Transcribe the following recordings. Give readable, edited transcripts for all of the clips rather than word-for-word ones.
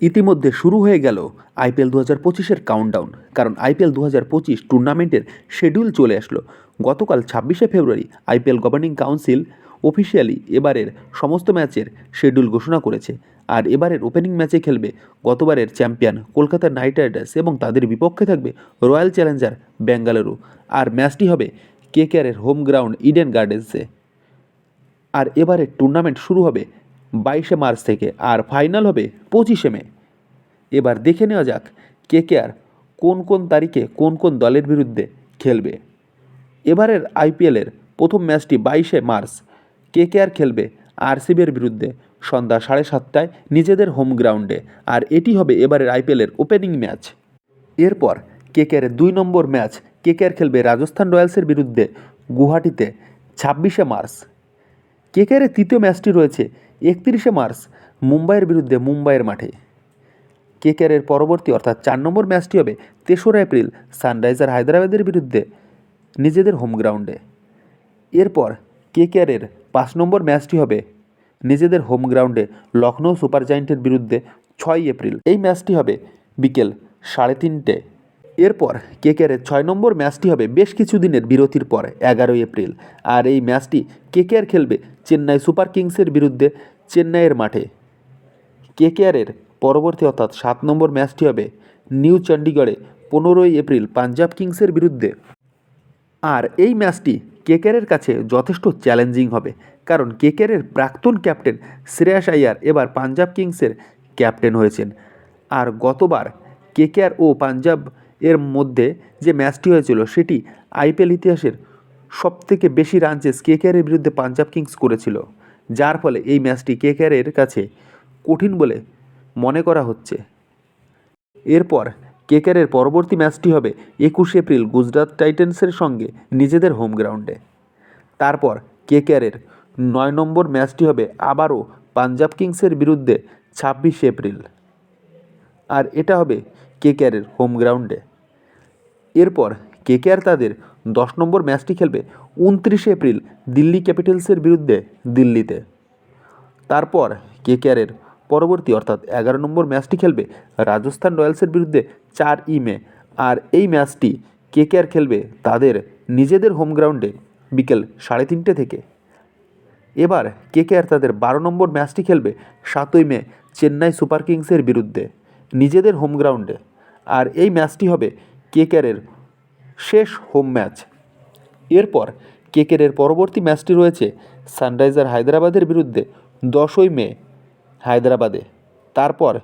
ইতিমধ্যে শুরু হয়ে গেল আইপিএল 2025-এর কাউন্টডাউন, কারণ আইপিএল 2025 টুর্নামেন্টের শিডিউল চলে আসলো। গতকাল 26শে ফেব্রুয়ারি আইপিএল গভর্নিং কাউন্সিল অফিসিয়ালি এবারের সমস্ত ম্যাচের শিডিউল ঘোষণা করেছে। আর এবারের ওপেনিং ম্যাচে খেলবে গতবারের চ্যাম্পিয়ন কলকাতা নাইট রাইডার্স এবং তাদের বিপক্ষে থাকবে রয়্যাল চ্যালেঞ্জার বেঙ্গালুরু। আর ম্যাচটি হবে কেকেআরের হোম গ্রাউন্ড ইডেন গার্ডেন্সে। আর এবারের টুর্নামেন্ট শুরু হবে 22শে মার্চ থেকে, আর ফাইনাল হবে 25শে মে। এবার দেখে নেওয়া যাক কেকেআর কোন কোন তারিখে কোন কোন দলের বিরুদ্ধে খেলবে। এবারের আইপিএলের প্রথম ম্যাচটি 22শে মার্চ কেকেআর খেলবে আরসিবির বিরুদ্ধে সন্ধ্যা 7:30টায় নিজেদের হোম গ্রাউন্ডে, আর এটি হবে এবারের আইপিএলের ওপেনিং ম্যাচ। এরপর কেকেআরের 2 নম্বর ম্যাচ কেকেআর খেলবে রাজস্থান রয়্যালসের বিরুদ্ধে গুয়াহাটিতে 26শে মার্চ। কেকেআরের তৃতীয় ম্যাচটি রয়েছে 31শে মার্চ মুম্বাইয়ের বিরুদ্ধে মুম্বাইয়ের মাঠে। কেকেআরের পরবর্তী অর্থাৎ 4 নম্বর ম্যাচটি হবে 3রা এপ্রিল সানরাইজার হায়দ্রাবাদের বিরুদ্ধে নিজেদের হোম গ্রাউন্ডে। এরপর কেকেআরের 5 নম্বর ম্যাচটি হবে নিজেদের হোম গ্রাউন্ডে লখনৌ সুপার জায়েন্টের বিরুদ্ধে 6 এপ্রিল। এই ম্যাচটি হবে বিকেল 3:30। এরপর কেকেআরের 6 নম্বর ম্যাচটি হবে বেশ কিছু দিনের বিরতির পর 11 এপ্রিল, আর এই ম্যাচটি কেকেআর খেলবে চেন্নাই সুপার কিংসের বিরুদ্ধে চেন্নাইয়ের মাঠে। কেকেআরের পরবর্তী অর্থাৎ 7 নম্বর ম্যাচটি হবে নিউ চণ্ডীগড়ে 15 এপ্রিল পাঞ্জাব কিংসের বিরুদ্ধে। আর এই ম্যাচটি কেকেআরের কাছে যথেষ্ট চ্যালেঞ্জিং হবে, কারণ কেকেআরের প্রাক্তন ক্যাপ্টেন শ্রেয়াস আইয়ার এবার পাঞ্জাব কিংসের ক্যাপ্টেন হয়েছেন। আর গতবার কেকেআর ও পাঞ্জাব এর মধ্যে যে ম্যাচটি হয়েছিল সেটি আইপিএল ইতিহাসের সবথেকে বেশি রান চেস কেকেআরের বিরুদ্ধে পাঞ্জাব কিংস করেছিল, যার ফলে এই ম্যাচটি কেকেআরের কাছে কঠিন বলে মনে করা হচ্ছে। এরপর কেকেআরের পরবর্তী ম্যাচটি হবে 21 এপ্রিল গুজরাট টাইটান্সের সঙ্গে নিজেদের হোম গ্রাউন্ডে। তারপর কেকেআরের 9 নম্বর ম্যাচটি হবে আবারও পাঞ্জাব কিংসের বিরুদ্ধে 26 এপ্রিল, আর এটা হবে কেকেআরের হোম গ্রাউন্ডে। এরপর কেকেআর তাদের 10 নম্বর ম্যাচটি খেলবে 29 এপ্রিল দিল্লি ক্যাপিটালসের বিরুদ্ধে দিল্লিতে। তারপর কেকেআরের পরবর্তী অর্থাৎ 11 নম্বর ম্যাচটি খেলবে রাজস্থান রয়্যালসের বিরুদ্ধে 4 মে, আর এই ম্যাচটি কেকেআর খেলবে তাদের নিজেদের হোম গ্রাউন্ডে বিকেল 3:30 থেকে। এবার কেকেআর তাদের 12 নম্বর ম্যাচটি খেলবে 7 মে চেন্নাই সুপার কিংসের বিরুদ্ধে নিজেদের হোম গ্রাউন্ডে, আর এই ম্যাচটি হবে কেকেআরের শেষ হোম ম্যাচ। এরপর কেকেআরের পরবর্তী ম্যাচটি রয়েছে সানরাইজার হায়দ্রাবাদের বিরুদ্ধে 10 মে হায়দ্রাবাদে। তারপর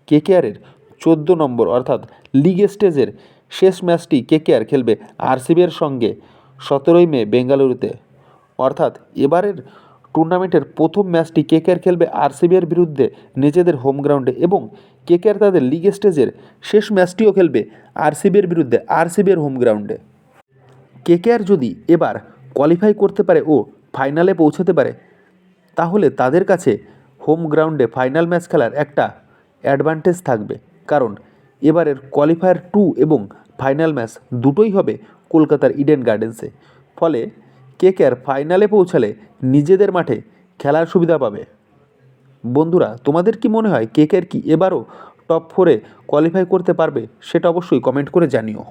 কেকেআরের 14 নম্বর অর্থাৎ লিগ স্টেজের শেষ ম্যাচটি কেকেআর খেলবে আরসিবির সঙ্গে 17 মে বেঙ্গালুরুতে। অর্থাৎ এবারের টুর্নামেন্টের প্রথম ম্যাচটি কেকেআর খেলবে আরসিবির বিরুদ্ধে নিজেদের হোম গ্রাউন্ডে, এবং কেকেআর তাদের লিগ স্টেজের শেষ ম্যাচটিও খেলবে আরসিবির বিরুদ্ধে আরসিবির হোম গ্রাউন্ডে। কেকেআর যদি এবার কোয়ালিফাই করতে পারে ও ফাইনালে পৌঁছাতে পারে, তাহলে তাদের কাছে হোম গ্রাউন্ডে ফাইনাল ম্যাচ খেলার একটা অ্যাডভান্টেজ থাকবে, কারণ এবারের কোয়ালিফায়ার 2 এবং ফাইনাল ম্যাচ দুটোই হবে কলকাতার ইডেন গার্ডেন্সে। ফলে কেকেআর ফাইনালে পৌঁছালে নিজেদের মাঠে খেলার সুবিধা পাবে। বন্ধুরা, তোমাদের কি মনে হয় কেকেআর কি এবারও টপ 4-এ কোয়ালিফাই করতে পারবে? সেটা অবশ্যই কমেন্ট করে জানিও।